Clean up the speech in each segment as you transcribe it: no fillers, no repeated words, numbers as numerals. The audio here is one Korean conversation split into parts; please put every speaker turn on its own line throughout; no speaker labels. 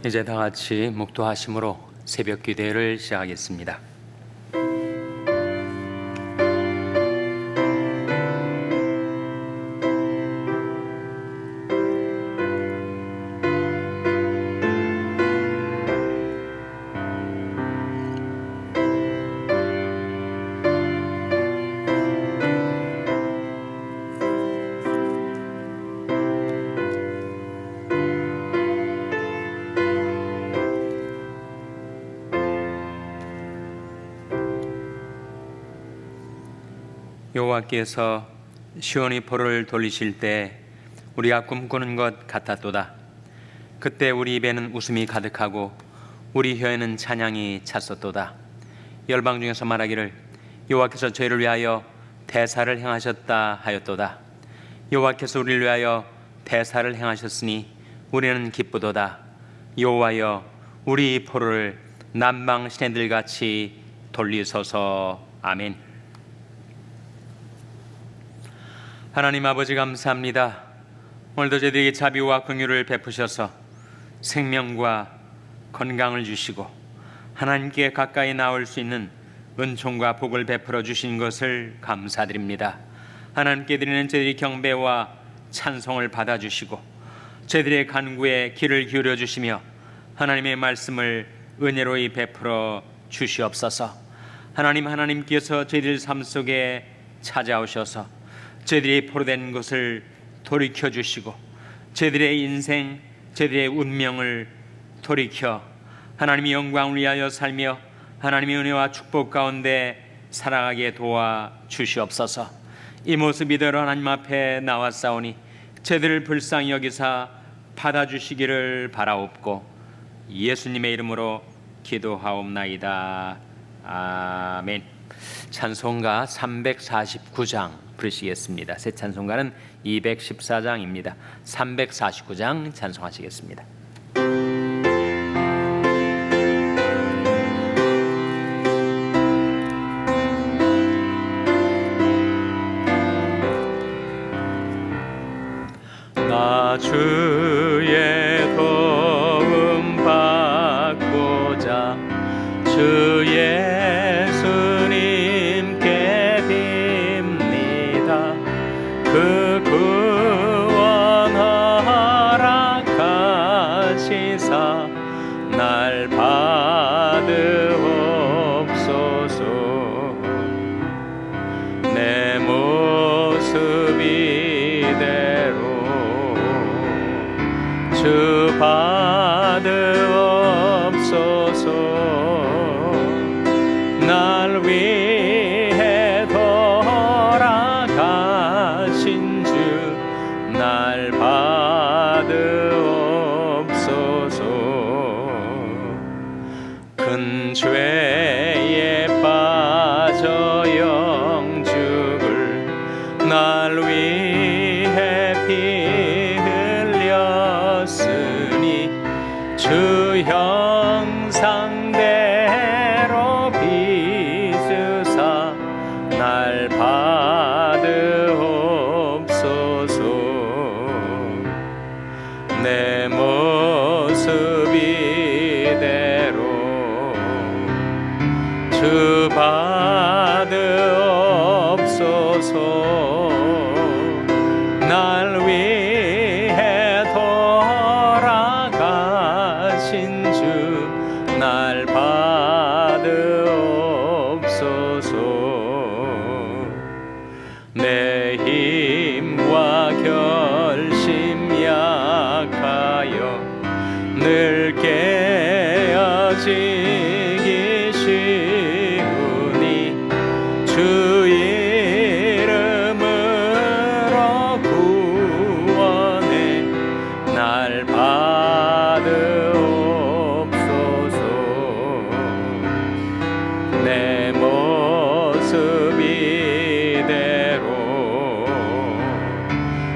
이제 다 같이 묵도하심으로 새벽 기도회를 시작하겠습니다. 여호와께서 시온의 포로를 돌리실 때 우리가 꿈꾸는 것 같았도다. 그때 우리 입에는 웃음이 가득하고 우리 혀에는 찬양이 찼었도다. 열방 중에서 말하기를 여호와께서 저희를 위하여 대사를 행하셨다 하였도다. 여호와께서 우리를 위하여 대사를 행하셨으니 우리는 기쁘도다. 여호와여 우리 포로를 남방 시내들같이 돌리소서. 아멘. 하나님 아버지 감사합니다. 오늘도 저희들에게 자비와 긍휼을 베푸셔서 생명과 건강을 주시고 하나님께 가까이 나올 수 있는 은총과 복을 베풀어 주신 것을 감사드립니다. 하나님께 드리는 저희들의 경배와 찬송을 받아주시고 저희들의 간구에 귀를 기울여 주시며 하나님의 말씀을 은혜로이 베풀어 주시옵소서. 하나님께서 저희들 삶 속에 찾아오셔서 저희들이 포로된 것을 돌이켜주시고 저희들의 인생, 저희들의 운명을 돌이켜 하나님의 영광을 위하여 살며 하나님의 은혜와 축복 가운데 살아가게 도와주시옵소서. 이 모습 이대로 하나님 앞에 나왔사오니 저희들을 불쌍히 여기사 받아주시기를 바라옵고 예수님의 이름으로 기도하옵나이다. 아멘. 찬송가 349장 부르시겠습니다. 새 찬송가는 214장입니다. 349장 찬송하시겠습니다. 나 주의 도움 받고자 주 예수님께 빕니다. 그 구원 허락하시사 날 받으옵소서. 내 모습 이대로 주 받으옵소서. 날 위해 돌아가신 주 날 받으옵소서. 큰 죄에 빠져 영죽을 날 위해 피 흘렸으니 주 형상대로 빚으사 날 받으옵소서. 내 모습 이대로 주 받으옵소서. 날 위해 돌아가신 주 날 받으옵소서. 내 힘과 결심 약하여 늘 깨어지기 쉬우니 주 이름으로 구원해 날 받으옵소서. 내 모습 이대로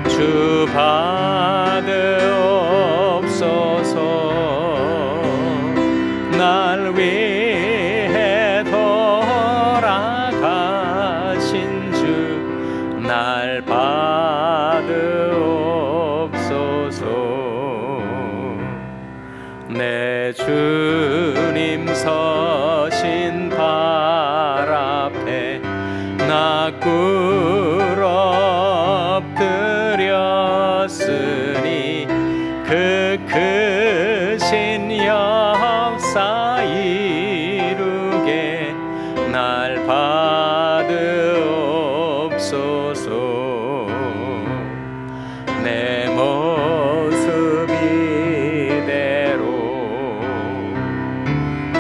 주 받으옵소서. 날 위해 돌아가신 주 날 받으옵소서. 내 주님 서신 발 앞에 나 꿇어 엎드렸으니 그 크신 역사 이루게 날 받으옵소서. 내 모습 이대로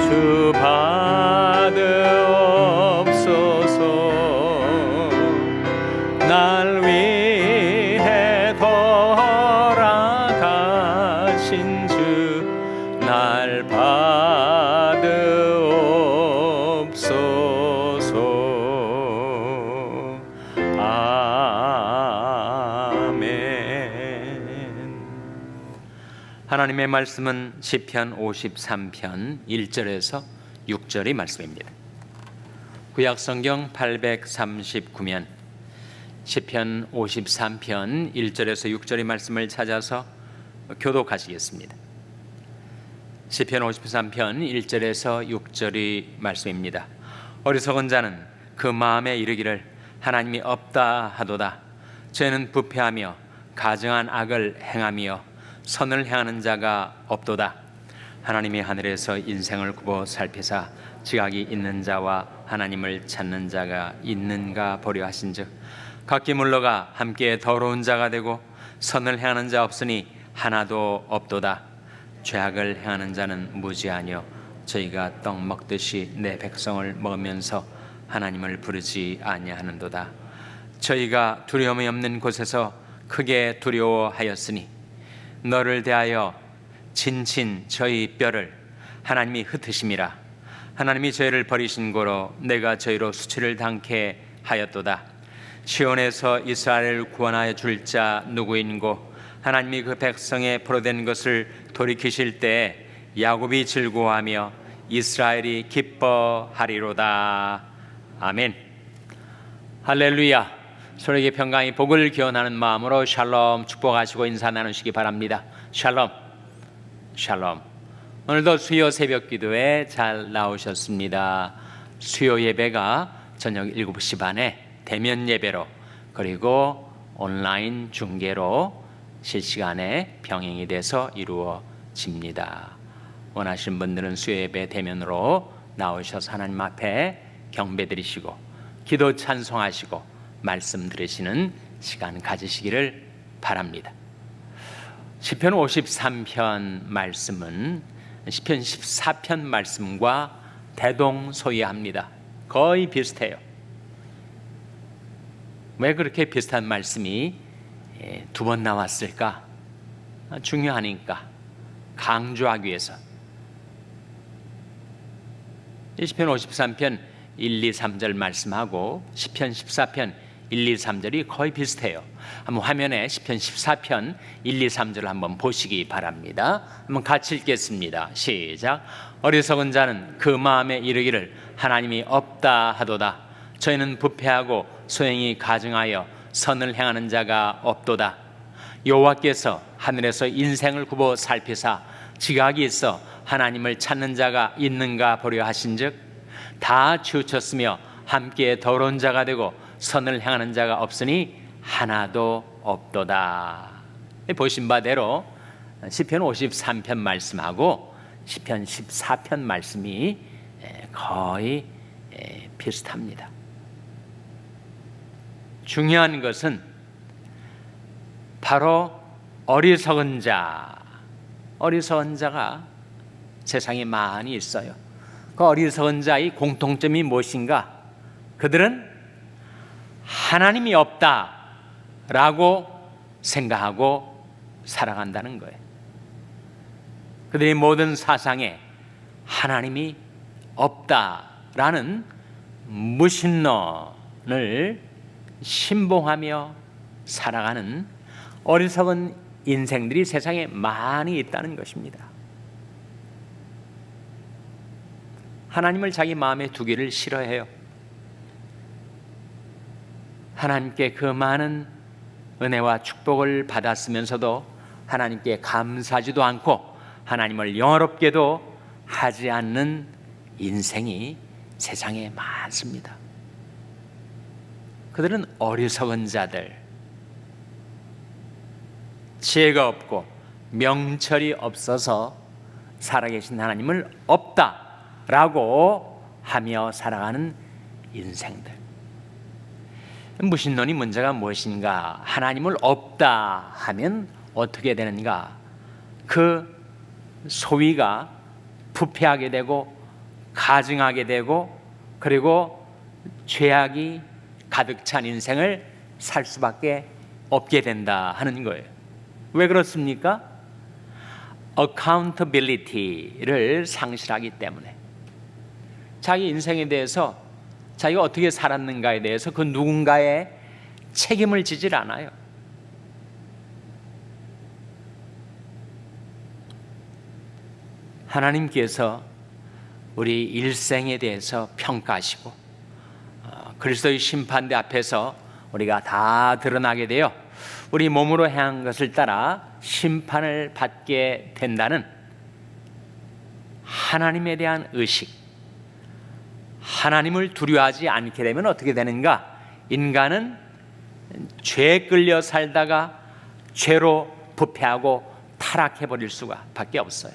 주 받으옵소서. 날 위해 돌아가신 주 날 받으옵소서. 아멘. 하나님의 말씀은 시편 53편 1절에서 6절의 말씀입니다. 구약성경 839면 시편 53편 1절에서 6절의 말씀을 찾아서 교독하시겠습니다. 시편 53편 1절에서 6절의 말씀입니다. 어리석은 자는 그 마음에 이르기를 하나님이 없다 하도다. 죄는 부패하며 가증한 악을 행하며 선을 행하는 자가 없도다. 하나님이 하늘에서 인생을 굽어 살피사 지각이 있는 자와 하나님을 찾는 자가 있는가 보려 하신즉 각기 물러가 함께 더러운 자가 되고 선을 행하는 자 없으니 하나도 없도다. 죄악을 행하는 자는 무지하뇨 저희가 떡 먹듯이 내 백성을 먹으면서 하나님을 부르지 아니하는도다. 저희가 두려움이 없는 곳에서 크게 두려워하였으니 너를 대하여 진친 저희 뼈를 하나님이 흩으심이라. 하나님이 저희를 버리신 고로 내가 저희로 수치를 당케 하였도다. 시온에서 이스라엘을 구원하여 줄 자 누구인고 하나님이 그 백성의 포로된 것을 돌이키실 때에 야곱이 즐거워하며 이스라엘이 기뻐하리로다. 아멘. 할렐루야. 서로에게 평강이 복을 기원하는 마음으로 샬롬 축복하시고 인사 나누시기 바랍니다. 샬롬. 샬롬. 오늘도 수요 새벽 기도에 잘 나오셨습니다. 수요 예배가 저녁 7시 반에 대면 예배로 그리고 온라인 중계로 실시간에 병행이 돼서 이루어집니다. 원하시는 분들은 수요 예배 대면으로 나오셔서 하나님 앞에 경배드리시고 기도 찬송하시고 말씀 들으시는 시간 가지시기를 바랍니다. 시편 53편 말씀은 시편 14편 말씀과 대동소이합니다. 거의 비슷해요. 왜 그렇게 비슷한 말씀이 두 번 나왔을까? 중요하니까 강조하기 위해서. 시편 53편 1, 2, 3절 말씀하고 시편 14편 1, 2, 3절이 거의 비슷해요. 한번 화면에 시편 14편 1, 2, 3절을 한번 보시기 바랍니다. 한번 같이 읽겠습니다. 시작. 어리석은 자는 그 마음에 이르기를 하나님이 없다 하도다. 저희는 부패하고 소행이 가증하여 선을 행하는 자가 없도다. 여호와께서 하늘에서 인생을 굽어 살피사 지각이 있어 하나님을 찾는 자가 있는가 보려 하신즉 다 치우쳤으며 함께 더러운 자가 되고 선을 행하는 자가 없으니 하나도 없도다. 보신 바대로 시편 53편 말씀하고 시편 14편 말씀이 거의 비슷합니다. 중요한 것은 바로 어리석은 자가 세상에 많이 있어요. 그 어리석은 자의 공통점이 무엇인가? 그들은 하나님이 없다라고 생각하고 살아간다는 거예요. 그들의 모든 사상에 하나님이 없다라는 무신론을 신봉하며 살아가는 어리석은 인생들이 세상에 많이 있다는 것입니다. 하나님을 자기 마음에 두기를 싫어해요. 하나님께 그 많은 은혜와 축복을 받았으면서도 하나님께 감사하지도 않고 하나님을 영화롭게도 하지 않는 인생이 세상에 많습니다. 그들은 어리석은 자들, 지혜가 없고 명철이 없어서 살아계신 하나님을 없다라고 하며 살아가는 인생들. 무신론이 문제가 무엇인가? 하나님을 없다 하면 어떻게 되는가? 그 소위가 부패하게 되고 가증하게 되고 그리고 죄악이 가득 찬 인생을 살 수밖에 없게 된다 하는 거예요. 왜 그렇습니까? accountability를 상실하기 때문에 자기 인생에 대해서 자기가 어떻게 살았는가에 대해서 그 누군가의 책임을 지질 않아요. 하나님께서 우리 일생에 대해서 평가하시고 그리스도의 심판대 앞에서 우리가 다 드러나게 되어 우리 몸으로 행한 것을 따라 심판을 받게 된다는 하나님에 대한 의식, 하나님을 두려워하지 않게 되면 어떻게 되는가? 인간은 죄에 끌려 살다가 죄로 부패하고 타락해버릴 수가 밖에 없어요.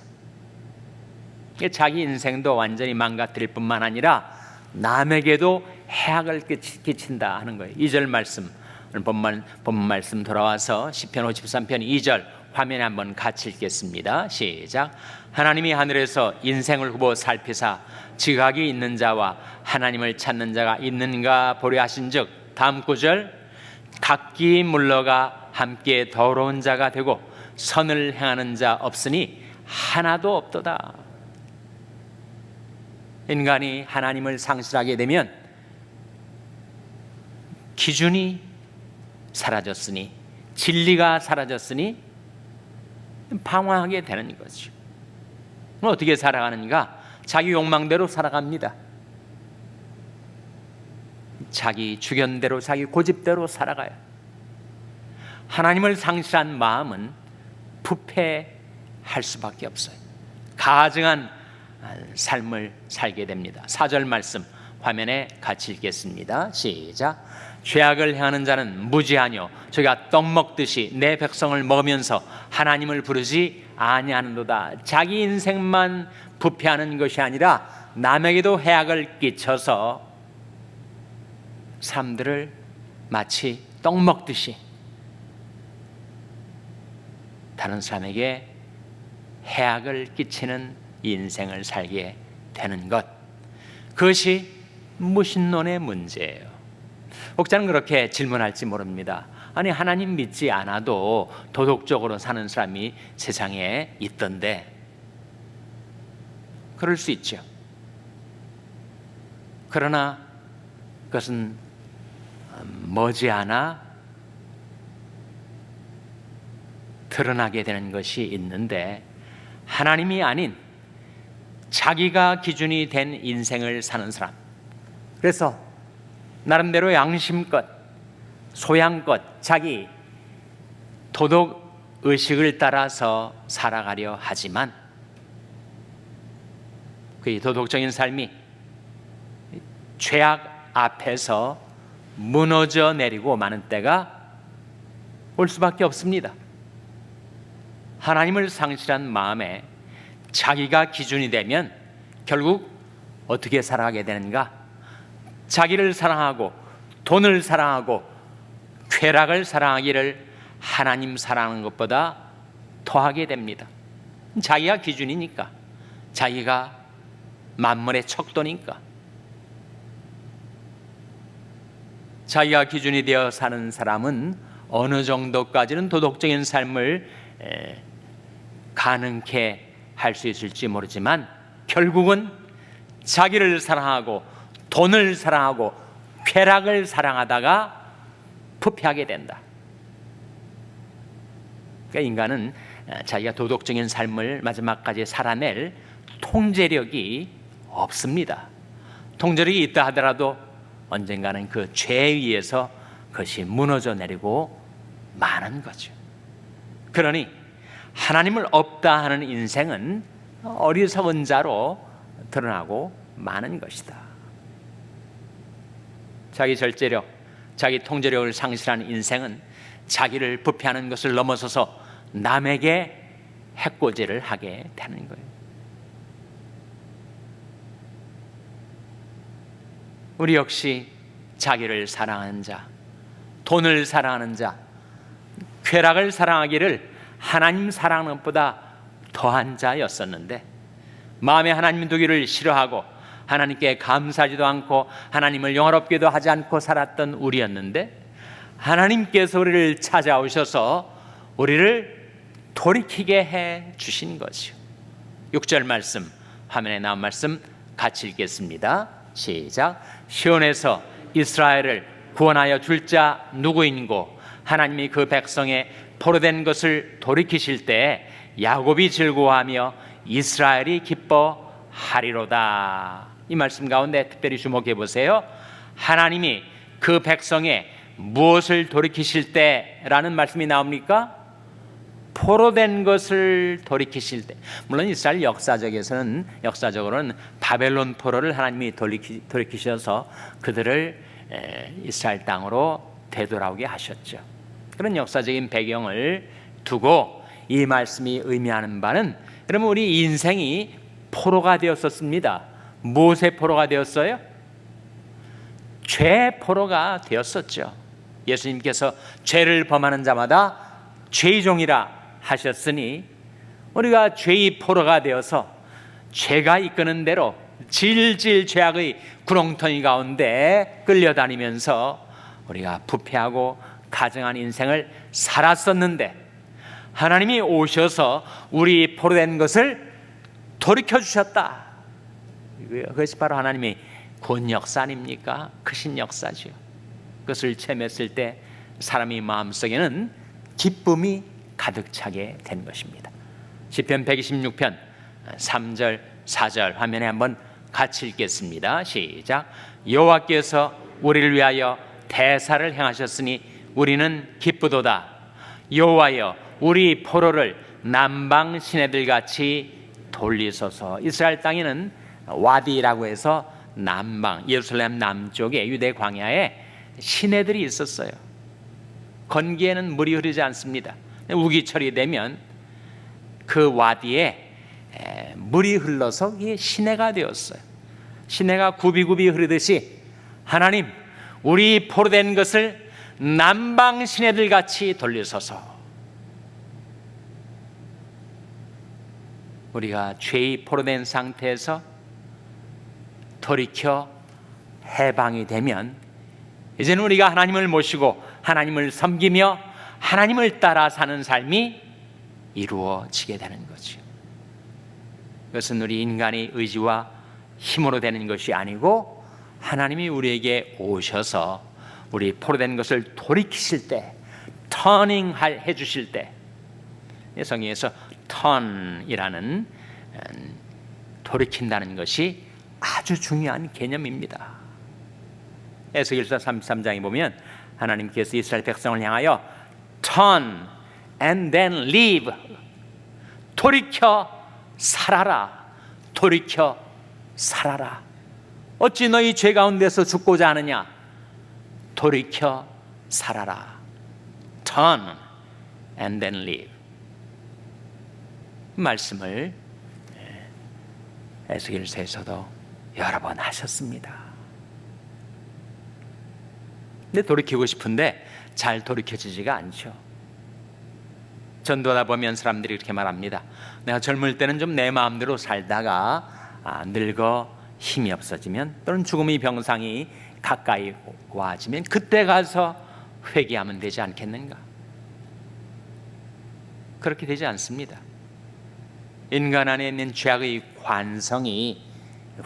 자기 인생도 완전히 망가뜨릴 뿐만 아니라 남에게도 해악을 끼친다 하는 거예요. 2절 말씀, 본문 말씀 돌아와서 시편 53편 2절 화면에 한번 같이 읽겠습니다. 시작. 하나님이 하늘에서 인생을 후보 살피사 지각이 있는 자와 하나님을 찾는 자가 있는가 보려 하신즉, 다음 구절, 각기 물러가 함께 더러운 자가 되고 선을 행하는 자 없으니 하나도 없도다. 인간이 하나님을 상실하게 되면 기준이 사라졌으니, 진리가 사라졌으니 방황하게 되는 거죠. 어떻게 살아가는가? 자기 욕망대로 살아갑니다. 자기 주견대로, 자기 고집대로 살아가요. 하나님을 상실한 마음은 부패할 수밖에 없어요. 가증한 삶을 살게 됩니다. 4절 말씀 화면에 같이 읽겠습니다. 시작. 죄악을 행하는 자는 무지하뇨 저희가 떡 먹듯이 내 백성을 먹으면서 하나님을 부르지 아니하는도다. 자기 인생만 부패하는 것이 아니라 남에게도 해악을 끼쳐서 사람들을 마치 떡 먹듯이 다른 사람에게 해악을 끼치는 인생을 살게 되는 것, 그것이 무신론의 문제예요. 혹자는 그렇게 질문할지 모릅니다. 아니, 하나님 믿지 않아도 도덕적으로 사는 사람이 세상에 있던데. 그럴 수 있죠. 그러나 그것은 머지않아 드러나게 되는 것이 있는데, 하나님이 아닌 자기가 기준이 된 인생을 사는 사람, 그래서 나름대로 양심껏, 소양껏 자기 도덕 의식을 따라서 살아가려 하지만 그 도덕적인 삶이 죄악 앞에서 무너져 내리고 마는 때가 올 수밖에 없습니다. 하나님을 상실한 마음에 자기가 기준이 되면 결국 어떻게 살아가게 되는가? 자기를 사랑하고 돈을 사랑하고 쾌락을 사랑하기를 하나님 사랑하는 것보다 더하게 됩니다. 자기가 기준이니까, 자기가 만물의 척도니까. 자기가 기준이 되어 사는 사람은 어느 정도까지는 도덕적인 삶을 가능케 할 수 있을지 모르지만 결국은 자기를 사랑하고 돈을 사랑하고 쾌락을 사랑하다가 부패하게 된다. 그러니까 인간은 자기가 도덕적인 삶을 마지막까지 살아낼 통제력이 없습니다. 통제력이 있다 하더라도 언젠가는 그 죄에 의해서 그것이 무너져 내리고 마는 거죠. 그러니 하나님을 없다 하는 인생은 어리석은 자로 드러나고 마는 것이다. 자기 절제력, 자기 통제력을 상실하는 인생은 자기를 부패하는 것을 넘어서서 남에게 해코지를 하게 되는 거예요. 우리 역시 자기를 사랑하는 자, 돈을 사랑하는 자, 쾌락을 사랑하기를 하나님 사랑하는 것보다 더한 자였었는데 마음에 하나님 두기를 싫어하고 하나님께 감사하지도 않고 하나님을 영화롭게도 하지 않고 살았던 우리였는데 하나님께서 우리를 찾아오셔서 우리를 돌이키게 해 주신 것이요. 6절 말씀, 화면에 나온 말씀 같이 읽겠습니다. 시작. 시온에서 이스라엘을 구원하여 줄 자 누구인고 하나님이 그 백성의 포로된 것을 돌이키실 때 야곱이 즐거워하며 이스라엘이 기뻐하리로다. 이 말씀 가운데 특별히 주목해 보세요. 하나님이 그 백성의 무엇을 돌이키실 때라는 말씀이 나옵니까? 포로된 것을 돌이키실 때. 물론 이스라엘 역사적으로는 바벨론 포로를 하나님이 돌이키셔서 그들을 이스라엘 땅으로 되돌아오게 하셨죠. 그런 역사적인 배경을 두고 이 말씀이 의미하는 바는 여러분 우리 인생이 포로가 되었었습니다. 무엇의 포로가 되었어요? 죄 포로가 되었었죠. 예수님께서 죄를 범하는 자마다 죄의 종이라 하셨으니 우리가 죄의 포로가 되어서 죄가 이끄는 대로 질질 죄악의 구렁텅이 가운데 끌려다니면서 우리가 부패하고 가증한 인생을 살았었는데 하나님이 오셔서 우리 포로된 것을 돌이켜 주셨다. 그것이 바로 하나님의 구원 역사 아닙니까? 크신 역사죠. 그것을 체험했을 때 사람의 마음속에는 기쁨이 가득 차게 된 것입니다. 시편 126편 3절 4절 화면에 한번 같이 읽겠습니다. 시작. 여호와께서 우리를 위하여 대사를 행하셨으니 우리는 기쁘도다. 여호와여 우리 포로를 남방 시내들 같이 돌리소서. 이스라엘 땅에는 와디라고 해서 남방 예루살렘 남쪽에 유대 광야에 시내들이 있었어요. 건기에는 물이 흐르지 않습니다. 우기철이 되면 그 와디에 물이 흘러서 이게 시내가 되었어요. 시내가 굽이굽이 흐르듯이 하나님 우리 포로된 것을 남방 시내들 같이 돌리소서. 우리가 죄의 포로된 상태에서 돌이켜 해방이 되면 이제는 우리가 하나님을 모시고 하나님을 섬기며 하나님을 따라 사는 삶이 이루어지게 되는 거죠. 그것은 우리 인간의 의지와 힘으로 되는 것이 아니고 하나님이 우리에게 오셔서 우리 포로된 것을 돌이키실 때, 터닝 해주실 때, 성경에서 턴이라는 돌이킨다는 것이 아주 중요한 개념입니다. 에스겔서 33장에 보면 하나님께서 이스라엘 백성을 향하여 turn and then live, 돌이켜 살아라, 돌이켜 살아라. 어찌 너희 죄 가운데서 죽고자 하느냐? 돌이켜 살아라. turn and then live. 말씀을 에스겔서에서도 여러 번 하셨습니다. 근데 돌이키고 싶은데 잘 돌이켜지지가 않죠. 전도하다 보면 사람들이 이렇게 말합니다. 내가 젊을 때는 좀 내 마음대로 살다가 늙어 힘이 없어지면 또는 죽음의 병상이 가까이 와지면 그때 가서 회개하면 되지 않겠는가? 그렇게 되지 않습니다. 인간 안에 있는 죄악의 관성이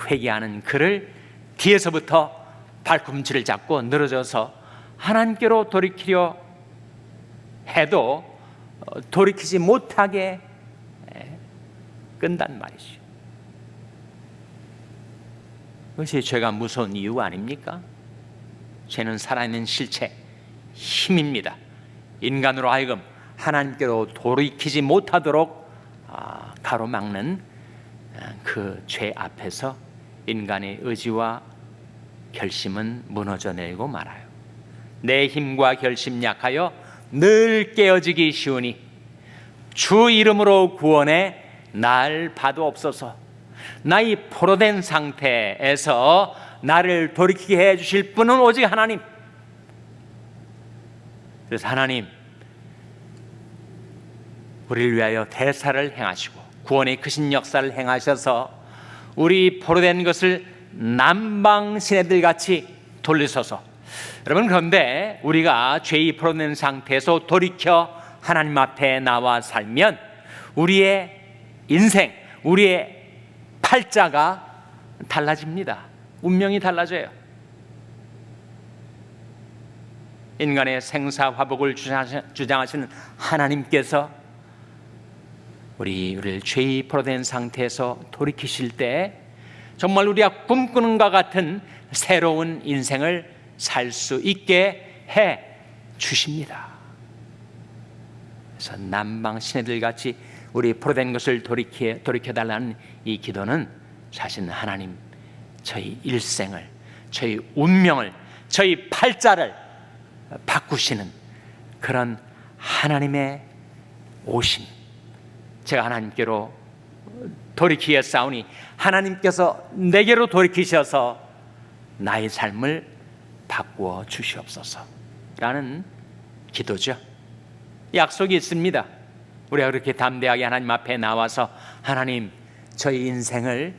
회개하는 그를 뒤에서부터 발꿈치를 잡고 늘어져서 하나님께로 돌이키려 해도 돌이키지 못하게 끈단 말이죠. 그것이 죄가 무서운 이유 아닙니까? 죄는 살아있는 실체, 힘입니다. 인간으로 하여금 하나님께로 돌이키지 못하도록 가로막는 그 죄 앞에서 인간의 의지와 결심은 무너져 내리고 말아요. 내 힘과 결심 약하여 늘 깨어지기 쉬우니 주 이름으로 구원해 날 봐도옵소서. 나의 포로된 상태에서 나를 돌이키게 해주실 분은 오직 하나님. 그래서 하나님, 우리를 위하여 대사를 행하시고 구원의 크신 역사를 행하셔서 우리 포로된 것을 남방 시내들 같이 돌리소서. 여러분, 그런데 우리가 죄의 포로된 상태에서 돌이켜 하나님 앞에 나와 살면 우리의 인생, 우리의 팔자가 달라집니다. 운명이 달라져요. 인간의 생사화복을 주장하시는 하나님께서 우리를 죄의 포로된 상태에서 돌이키실 때 정말 우리가 꿈꾸는 것 같은 새로운 인생을 살 수 있게 해 주십니다. 그래서 남방 시내들 같이 우리 포로된 것을 돌이켜달라는 이 기도는 사실 하나님, 저희 일생을, 저희 운명을, 저희 팔자를 바꾸시는 그런 하나님의 오심. 제가 하나님께로 돌이키겠사오니 하나님께서 내게로 돌이키셔서 나의 삶을 바꾸어 주시옵소서 라는 기도죠. 약속이 있습니다. 우리가 그렇게 담대하게 하나님 앞에 나와서 하나님, 저희 인생을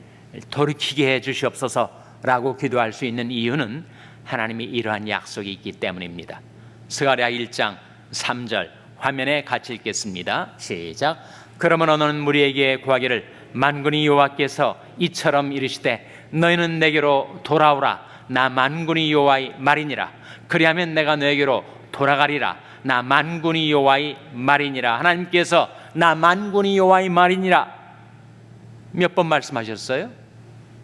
돌이키게 해 주시옵소서 라고 기도할 수 있는 이유는 하나님이 이러한 약속이 있기 때문입니다. 스가랴 1장 3절 화면에 같이 읽겠습니다. 시작. 그러면 너는 무리에게 구하기를 만군의 여호와께서 이처럼 이르시되 너희는 내게로 돌아오라. 나 만군의 여호와의 말이니라. 그리하면 내가 너에게로 돌아가리라. 나 만군의 여호와의 말이니라. 하나님께서 나 만군의 여호와의 말이니라 몇 번 말씀하셨어요?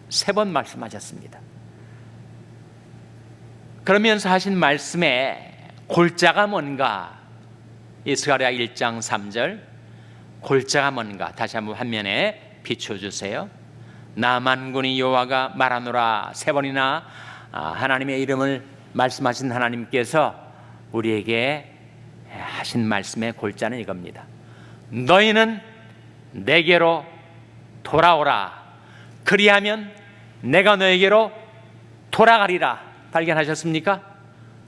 3번 말씀하셨습니다. 그러면서 하신 말씀에 골자가 뭔가, 이 스가랴 1장 3절 골자가 뭔가 다시 한번 화면에 비춰주세요. 나 만군의 여호와가 말하노라. 3번이나 하나님의 이름을 말씀하신 하나님께서 우리에게 하신 말씀의 골자는 이겁니다. 너희는 내게로 돌아오라. 그리하면 내가 너에게로 돌아가리라. 발견하셨습니까?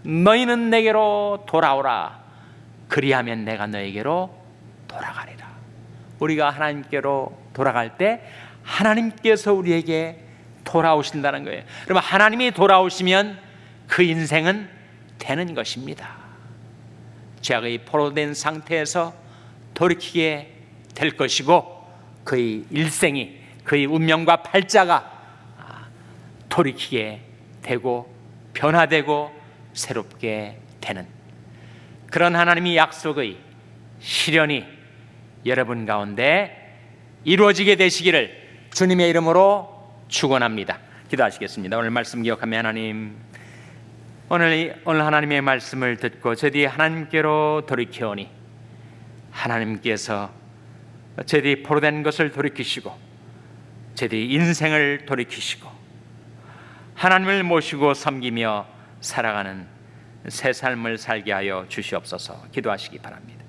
너희는 내게로 돌아오라. 그리하면 내가 너에게로 돌아가리라. 우리가 하나님께로 돌아갈 때 하나님께서 우리에게 돌아오신다는 거예요. 그러면 하나님이 돌아오시면 그 인생은 되는 것입니다. 죄악의 포로된 상태에서 돌이키게 될 것이고 그의 일생이, 그의 운명과 팔자가 돌이키게 되고 변화되고 새롭게 되는 그런 하나님의 약속의 실현이 여러분 가운데 이루어지게 되시기를 주님의 이름으로 축원합니다. 기도하시겠습니다. 오늘 말씀 기억하며 하나님, 오늘 하나님의 말씀을 듣고 저희들이 하나님께로 돌이켜오니 하나님께서 저희들이 포로된 것을 돌이키시고 저희들이 인생을 돌이키시고 하나님을 모시고 섬기며 살아가는 새 삶을 살게 하여 주시옵소서. 기도하시기 바랍니다.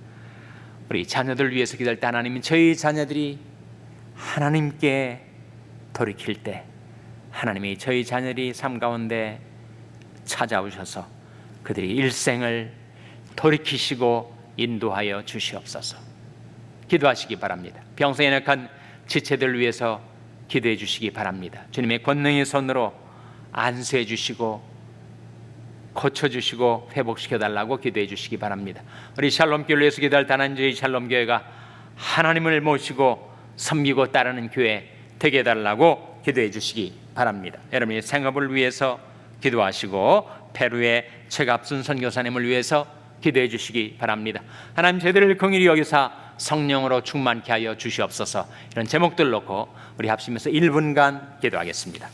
우리 자녀들 위해서 기도할 때 하나님은 저희 자녀들이 하나님께 돌이킬 때 하나님이 저희 자녀들이 삶 가운데 찾아오셔서 그들이 일생을 돌이키시고 인도하여 주시옵소서. 기도하시기 바랍니다. 병성에 연약한 지체들 위해서 기도해 주시기 바랍니다. 주님의 권능의 손으로 안수해 주시고 고쳐주시고 회복시켜달라고 기도해 주시기 바랍니다. 우리 샬롬교회를 위해서 기도할 다는 저희 샬롬교회가 하나님을 모시고 섬기고 따르는 교회 되게 해달라고 기도해 주시기 바랍니다. 여러분의 생업을 위해서 기도하시고 페루의 최갑순 선교사님을 위해서 기도해 주시기 바랍니다. 하나님, 저희들을 긍휼히 여기사 성령으로 충만케 하여 주시옵소서. 이런 제목들 놓고 우리 합심해서 1분간 기도하겠습니다.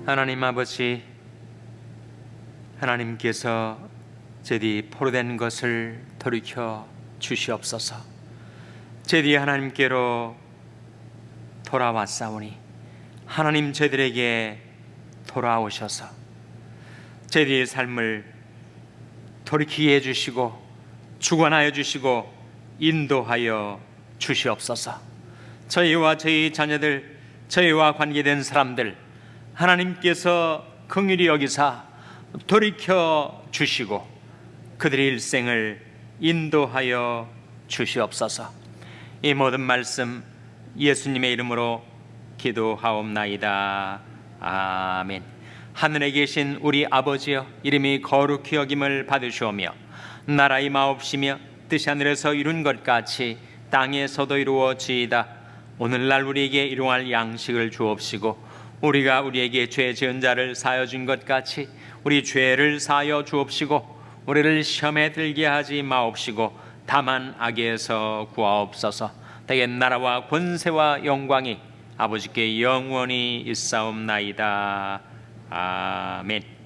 하나님 아버지, 하나님께서 제디 포로된 것을 돌이켜 주시옵소서. 제디 하나님께로 돌아왔사오니 하나님 저희들에게 돌아오셔서 제디의 삶을 돌이키게 해주시고 주관하여 주시고 인도하여 주시옵소서. 저희와 저희 자녀들, 저희와 관계된 사람들 하나님께서 긍휼히 여기사 돌이켜 주시고 그들의 일생을 인도하여 주시옵소서. 이 모든 말씀 예수님의 이름으로 기도하옵나이다. 아멘. 하늘에 계신 우리 아버지여, 이름이 거룩히 여김을 받으시오며 나라의 마옵시며 뜻이 하늘에서 이룬 것 같이 땅에서도 이루어지이다. 오늘날 우리에게 일용할 양식을 주옵시고 우리가 우리에게 죄 지은 자를 사하여 준 것 같이 우리 죄를 사하여 주옵시고 우리를 시험에 들게 하지 마옵시고 다만 악에서 구하옵소서. 대개 나라와 권세와 영광이 아버지께 영원히 있사옵나이다. 아멘.